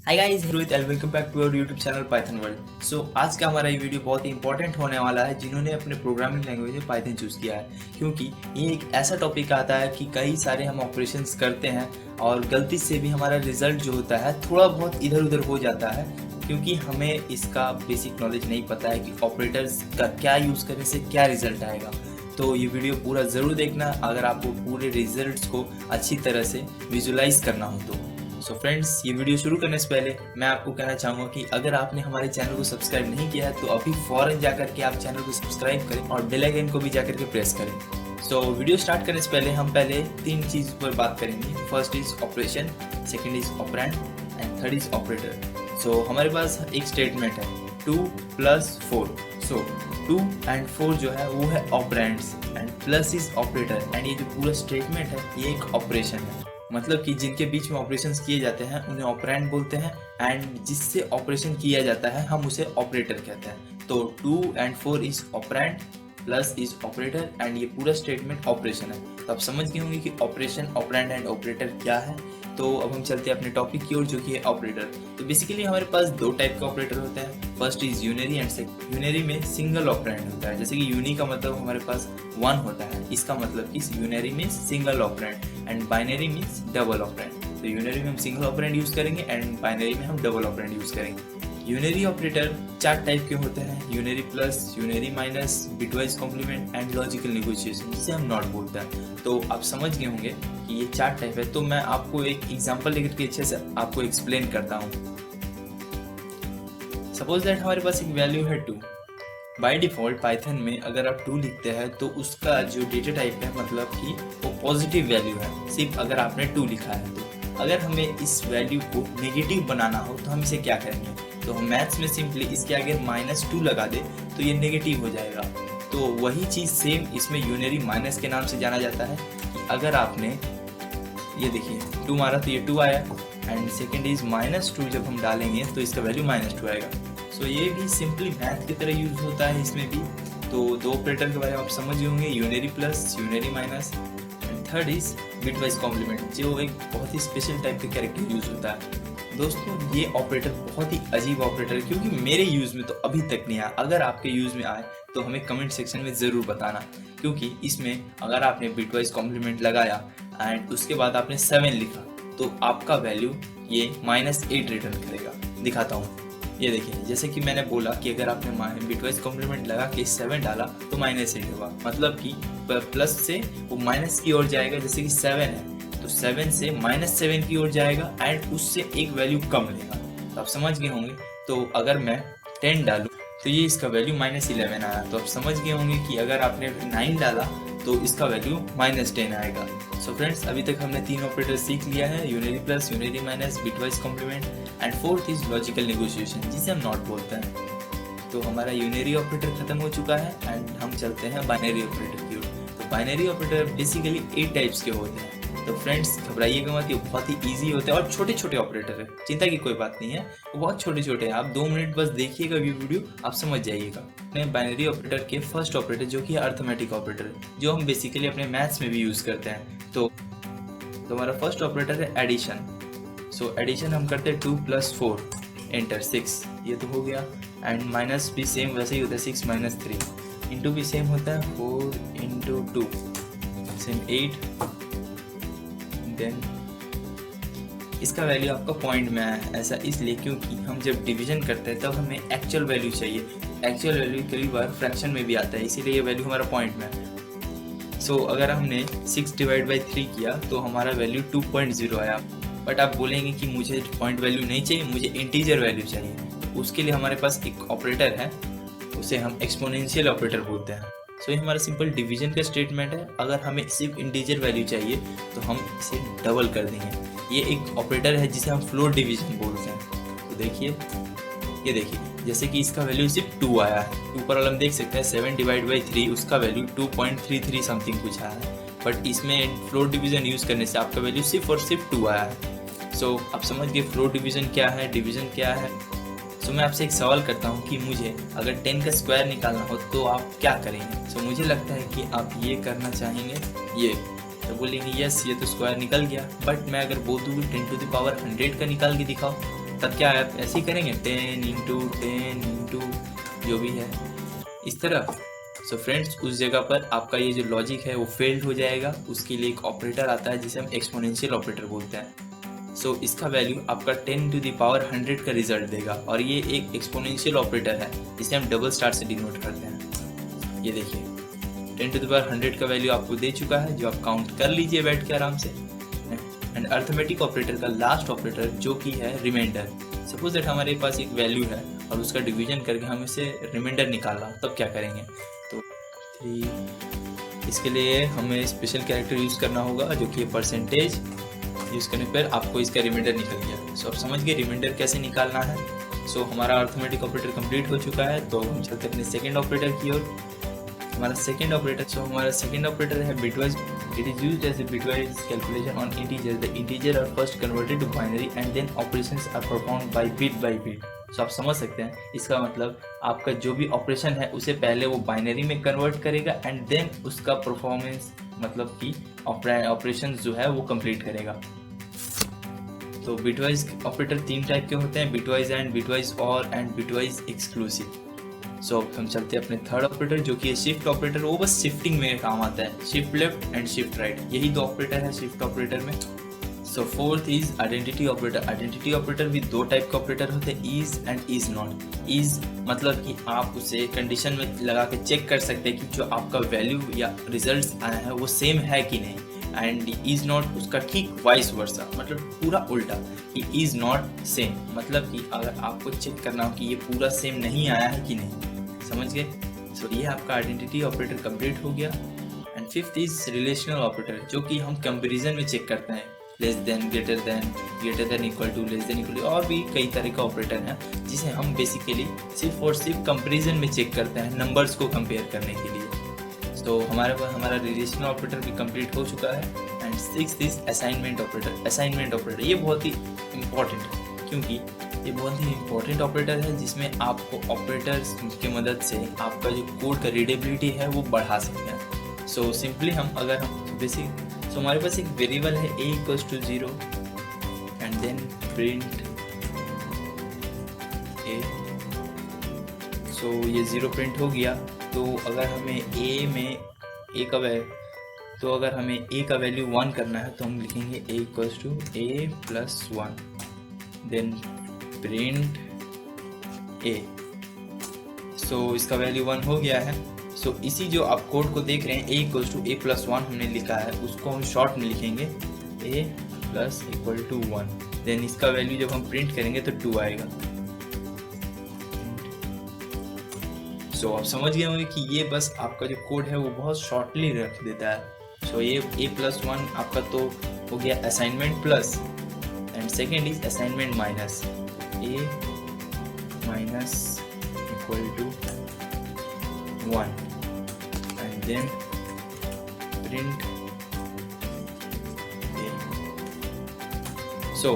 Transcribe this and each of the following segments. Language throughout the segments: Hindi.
Hi guys, Rohit and welcome back to our YouTube channel Python world. So आज का हमारा ये वीडियो बहुत ही इंपॉर्टेंट होने वाला है जिन्होंने अपने प्रोग्रामिंग लैंग्वेज में पाइथन चूज़ किया है, क्योंकि ये एक ऐसा टॉपिक आता है कि कई सारे हम ऑपरेशंस करते हैं और गलती से भी हमारा रिजल्ट जो होता है थोड़ा बहुत इधर उधर हो जाता है, क्योंकि हमें इसका बेसिक नॉलेज नहीं पता है कि ऑपरेटर्स का क्या यूज़ करने से क्या रिजल्ट आएगा। तो ये वीडियो पूरा ज़रूर देखना अगर आपको पूरे रिजल्ट्स को अच्छी तरह से विजुलाइज करना हो तो। सो फ्रेंड्स, ये वीडियो शुरू करने से पहले मैं आपको कहना चाहूँगा कि अगर आपने हमारे चैनल को सब्सक्राइब नहीं किया है तो अभी फ़ौरन जाकर के आप चैनल को सब्सक्राइब करें और बेल आइकन को भी जाकर के प्रेस करें। सो वीडियो स्टार्ट करने से पहले हम पहले तीन चीज़ पर बात करेंगे। First is operation, second is operand and third is operator. So हमारे पास एक स्टेटमेंट है 2 + 4। सो 2 एंड 4 जो है वो है operands and plus is operator. And ये जो पूरा स्टेटमेंट है ये एक ऑपरेशन है, मतलब कि जिनके बीच में ऑपरेशंस किए जाते हैं उन्हें ऑपरेंड बोलते हैं एंड जिससे ऑपरेशन किया जाता है हम उसे ऑपरेटर कहते हैं। तो 2 and 4 is operand, plus is operator and ये पूरा स्टेटमेंट ऑपरेशन है। तो आप समझ गए होंगे कि ऑपरेशन, ऑपरेंड एंड ऑपरेटर क्या है। तो अब हम चलते हैं अपने टॉपिक की ओर जो कि है ऑपरेटर। तो बेसिकली हमारे पास दो टाइप का ऑपरेटर होता है। First is unary and second. Unary में सिंगल ऑपरेंड होता है, जैसे कि यूनी का मतलब हमारे पास 1 होता है, इसका मतलब कि यूनरी में single operand and binary means double operand. तो यूनरी में हम सिंगल ऑपरेंड यूज करेंगे एंड बाइनरी में हम डबल ऑपरेंड यूज करेंगे। यूनरी ऑपरेटर 4 टाइप के होते हैं, unary plus, unary minus, bitwise complement and logical negotiation, जिसे हम नॉट बोलते हैं। तो आप समझ गए होंगे कि ये 4 टाइप है। तो मैं आपको एक एग्जांपल लेकर के अच्छे से आपको एक्सप्लेन करता हूँ। सपोज दैट हमारे पास एक वैल्यू है 2। बाय डिफॉल्ट पाइथन में अगर आप 2 लिखते हैं तो उसका जो डेटा टाइप है मतलब कि वो पॉजिटिव वैल्यू है, सिर्फ अगर आपने 2 लिखा है तो। अगर हमें इस वैल्यू को नेगेटिव बनाना हो तो हम इसे क्या करेंगे, तो हम मैथ्स में सिंपली इसके आगे -2 लगा दे तो ये नेगेटिव हो जाएगा। तो वही चीज़ सेम इसमें यूनरी माइनस के नाम से जाना जाता है कि अगर आपने ये देखिए 2 मारा तो ये 2 आया एंड सेकेंड इज -2, जब हम डालेंगे तो इसका वैल्यू -2 आएगा। सो ये भी सिंपली मैथ की तरह यूज होता है इसमें भी। तो दो ऑपरेटर के बारे में आप समझ ही होंगे, unary plus, unary minus and third is bitwise complement, जो एक बहुत ही स्पेशल टाइप का कैरेक्टर यूज होता है। दोस्तों ये ऑपरेटर बहुत ही अजीब ऑपरेटर है, क्योंकि मेरे यूज़ में तो अभी तक नहीं आया। अगर आपके यूज़ में आए तो हमें कमेंट सेक्शन में ज़रूर बताना, क्योंकि इसमें अगर आपने बिटवाइज कॉम्प्लीमेंट लगाया एंड उसके बाद आपने 7 लिखा तो आपका वैल्यू ये -8 रिटर्न करेगा। दिखाता हूँ, ये देखिए, जैसे कि मैंने बोला कि अगर आपने बिटवाइज कॉम्प्लीमेंट लगा के 7 डाला तो -8 होगा, मतलब कि प्लस से वो माइनस की ओर जाएगा। जैसे कि 7 है तो 7 से -7 की ओर जाएगा एंड उससे एक वैल्यू कम लेगा। तो आप समझ गए होंगे। तो अगर मैं 10 डालूँ तो ये इसका वैल्यू -11 आया। तो आप समझ गए होंगे कि अगर आपने 9 डाला तो इसका वैल्यू -10 आएगा। सो फ्रेंड्स, अभी तक हमने 3 ऑपरेटर सीख लिया है, unary plus, unary minus, bitwise complement and fourth is logical negotiation, जिसे हम नॉट बोलते हैं। तो हमारा यूनरी ऑपरेटर खत्म हो चुका है एंड हम चलते हैं बाइनरी ऑपरेटर की ओर। तो बाइनरी ऑपरेटर बेसिकली 8 टाइप्स के होते हैं। तो फ्रेंड्स घबराइएगा मत, ये बहुत ही इजी होते हैं और छोटे छोटे ऑपरेटर है, चिंता की कोई बात नहीं है, वो बहुत छोटे छोटे हैं। आप 2 मिनट बस देखिएगा ये वीडियो, आप समझ जाइएगा। अपने बाइनरी ऑपरेटर के फर्स्ट ऑपरेटर जो कि अर्थमेटिक ऑपरेटर है, जो हम बेसिकली अपने मैथ्स में भी यूज़ करते हैं। तो हमारा फर्स्ट ऑपरेटर है एडिशन। सो एडिशन हम करते हैं 2 + 4 एंटर 6, ये तो हो गया। एंड माइनस भी सेम वैसे ही होता है, 6 - 3। इंटू भी सेम होता है, 4 × 2 सेम 8। देन इसका वैल्यू आपका पॉइंट में आया, ऐसा इसलिए क्योंकि हम जब डिवीजन करते हैं तब हमें एक्चुअल वैल्यू चाहिए। एक्चुअल वैल्यू कई बार फ्रैक्शन में भी आता है, इसीलिए ये वैल्यू हमारा पॉइंट में है। सो अगर हमने 6 / 3 किया तो हमारा वैल्यू 2.0 आया। बट आप बोलेंगे कि मुझे पॉइंट वैल्यू नहीं चाहिए, मुझे इंटीजर वैल्यू चाहिए। तो उसके लिए हमारे पास एक ऑपरेटर है, उसे हम एक्सपोनेंशियल ऑपरेटर बोलते हैं। सो ये हमारा सिंपल डिवीजन का स्टेटमेंट है। अगर हमें सिर्फ इंटीजर वैल्यू चाहिए तो हम इसे डबल कर देंगे। ये एक ऑपरेटर है जिसे हम फ्लोट डिवीजन बोलते हैं। तो देखिए, ये देखिए, जैसे कि इसका वैल्यू सिर्फ 2 आया है। ऊपर वाला हम देख सकते हैं 7 / 3, उसका वैल्यू 2.33 समथिंग कुछ आया है। बट इसमें फ्लोट डिवीजन यूज़ करने से आपका वैल्यू सिर्फ और सिर्फ 2 आया है। सो आप समझ गए फ्लोट डिवीजन क्या है, डिवीजन क्या है। सो मैं आपसे एक सवाल करता हूँ कि मुझे अगर 10 का स्क्वायर निकालना हो तो आप क्या करेंगे। सो मुझे लगता है कि आप ये करना चाहेंगे, ये तो बोलेंगे यस ये तो स्क्वायर निकल गया। बट मैं अगर बोल दूँ 10 to the power 100 का निकाल के दिखाओ तब क्या आप ऐसे ही करेंगे 10 इंटू 10 इंटू जो भी है इस तरह। सो फ्रेंड्स, उस जगह पर आपका ये जो लॉजिक है वो फेल्ड हो जाएगा। उसके लिए एक ऑपरेटर आता है जिसे हम एक्सपोनेंशियल ऑपरेटर बोलते हैं। सो इसका वैल्यू आपका 10 टू द पावर 100 का रिजल्ट देगा, और ये एक एक्सपोनेंशियल ऑपरेटर है जिसे हम डबल स्टार से डिनोट करते हैं। ये देखिए 10 टू द पावर 100 का वैल्यू आपको दे चुका है, जो आप काउंट कर लीजिए बैठ के आराम से। एंड अर्थमेटिक ऑपरेटर का लास्ट ऑपरेटर जो कि है रिमाइंडर। सपोज दैट हमारे पास एक वैल्यू है और उसका डिवीजन करके हम इसे रिमाइंडर निकालना, तब क्या करेंगे? तो 3, इसके लिए हमें स्पेशल कैरेक्टर यूज़ करना होगा जो कि परसेंटेज। यूज़ करने पर आपको इसका रिमाइंडर निकल गया। सो आप समझ गए रिमाइंडर कैसे निकालना है। सो हमारा अर्थमेटिक ऑपरेटर कंप्लीट हो चुका है, तो हम चलते अपने सेकेंड ऑपरेटर की ओर। हमारा सेकेंड ऑपरेटर है bitwise. It is used as a bitwise calculation on integer. The integer are first converted to binary and then operations are performed by bit. So आप समझ सकते हैं इसका मतलब आपका जो भी ऑपरेशन है उसे पहले वो बाइनरी में कन्वर्ट करेगा एंड देन उसका परफॉर्मेंस मतलब कि ऑपरेशन जो है वो कंप्लीट करेगा। तो बिटवाइज ऑपरेटर 3 टाइप के होते हैं, बिटवाइज एंड, बिटवाइज और एंड बिटवाइज एक्सक्लूसिव। सो अब हम चलते हैं अपने थर्ड ऑपरेटर जो कि है शिफ्ट ऑपरेटर। वो बस शिफ्टिंग में काम आता है, shift left and shift right, यही 2 ऑपरेटर है शिफ्ट ऑपरेटर में। So fourth is identity operator. Identity operator भी 2 टाइप के ऑपरेटर होते हैं, is and is not. Is मतलब कि आप उसे कंडीशन में लगा के चेक कर सकते हैं कि जो आपका वैल्यू या रिजल्ट्स आया है वो सेम है कि नहीं। एंड इज नॉट उसका ठीक वाइस वर्सा, मतलब पूरा उल्टा कि इज नॉट सेम, मतलब कि अगर आपको चेक करना हो कि ये पूरा सेम नहीं आया है कि नहीं। समझ गए? सो ये आपका आइडेंटिटी ऑपरेटर कंप्लीट हो गया। And fifth is relational operator जो कि हम कंपैरिजन में चेक करते हैं, less than, greater than, equal to, less than, equal to, और भी कई तरह का ऑपरेटर है जिसे हम बेसिकली सिर्फ और सिर्फ कंपैरिजन में चेक करते हैं, नंबर्स को कंपेयर करने के लिए। तो हमारा रिलेशनल ऑपरेटर भी कंप्लीट हो चुका है। And sixth is assignment operator. Assignment operator ये बहुत ही इम्पॉर्टेंट है, क्योंकि ये बहुत ही इम्पॉर्टेंट ऑपरेटर है जिसमें आपको ऑपरेटर्स की मदद से आपका जो कोड का रीडेबिलिटी है वो बढ़ा सकते हैं। सो सिंपली हम बेसिक हमारे पास एक वेरिएबल है a equals to 0 and then print a। So ये 0 प्रिंट हो गया। तो अगर हमें a का वैल्यू 1 करना है तो हम लिखेंगे a equals to a plus 1 then print a। So इसका वैल्यू 1 हो गया है। सो इसी जो आप कोड को देख रहे हैं a equals to a plus 1 हमने लिखा है, उसको हम शॉर्ट में लिखेंगे a plus equal to 1। Then इसका वैल्यू जब हम प्रिंट करेंगे तो 2 आएगा। सो आप समझ गए होंगे कि ये बस आपका जो कोड है वो बहुत शॉर्टली रख देता है। सो ये a प्लस 1 आपका तो हो गया assignment plus, and second is assignment minus. a minus equal to 1 and then print a। So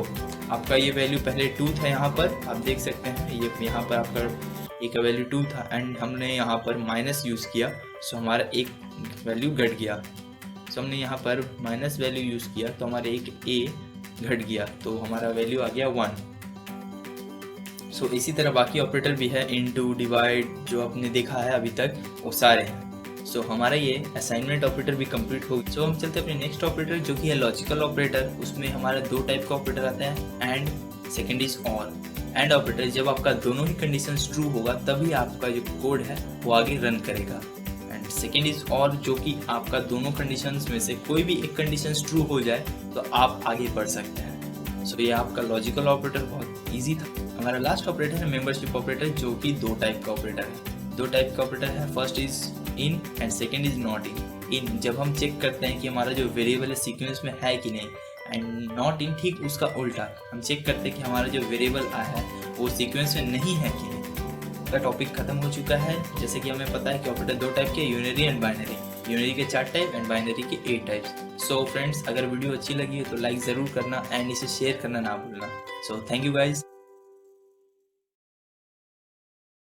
आपका ये वैल्यू पहले 2 था, यहाँ पर आप देख सकते हैं ये यहाँ पर आपका a का वैल्यू 2 था एंड हमने यहाँ पर माइनस यूज़ किया। सो हमारा एक वैल्यू घट गया। सो हमने यहाँ पर माइनस वैल्यू यूज़ किया तो हमारे एक a घट गया, तो हमारा वैल्यू आ गया 1। सो इसी तरह बाकी ऑपरेटर भी है, इनटू, डिवाइड, जो आपने देखा है अभी तक वो सारे हैं। सो हमारा ये असाइनमेंट ऑपरेटर भी कंप्लीट हो गया। सो हम चलते हैं अपने नेक्स्ट ऑपरेटर जो कि है लॉजिकल ऑपरेटर। उसमें हमारे 2 टाइप का ऑपरेटर आता है, एंड, सेकेंड इज और। एंड ऑपरेटर जब आपका दोनों ही कंडीशन ट्रू होगा तभी आपका जो कोड है वो आगे रन करेगा। एंड सेकेंड इज और, जो कि आपका दोनों कंडीशंस में से कोई भी एक कंडीशन ट्रू हो जाए तो आप आगे बढ़ सकते हैं। सो ये आपका लॉजिकल ऑपरेटर बहुत ईजी था। हमारा लास्ट ऑपरेटर है मेंबरशिप ऑपरेटर जो कि 2 टाइप का ऑपरेटर है। 2 टाइप का ऑपरेटर है, first is in and second is not in. In जब हम चेक करते हैं कि हमारा जो वेरिएबल है सीक्वेंस में है कि नहीं, एंड नॉट इन ठीक उसका उल्टा, हम चेक करते हैं कि हमारा जो वेरिएबल आया है वो सीक्वेंस में नहीं है कि नहीं। का टॉपिक खत्म हो चुका है। जैसे कि हमें पता है कि ऑपरेटर 2 टाइप के, यूनिरी एंड बाइनरी। यूनिरी के 4 टाइप एंड बाइनरी के 8 टाइप्स। सो फ्रेंड्स, अगर वीडियो अच्छी लगी है तो लाइक ज़रूर करना एंड इसे शेयर करना ना भूलना। So thank you guys.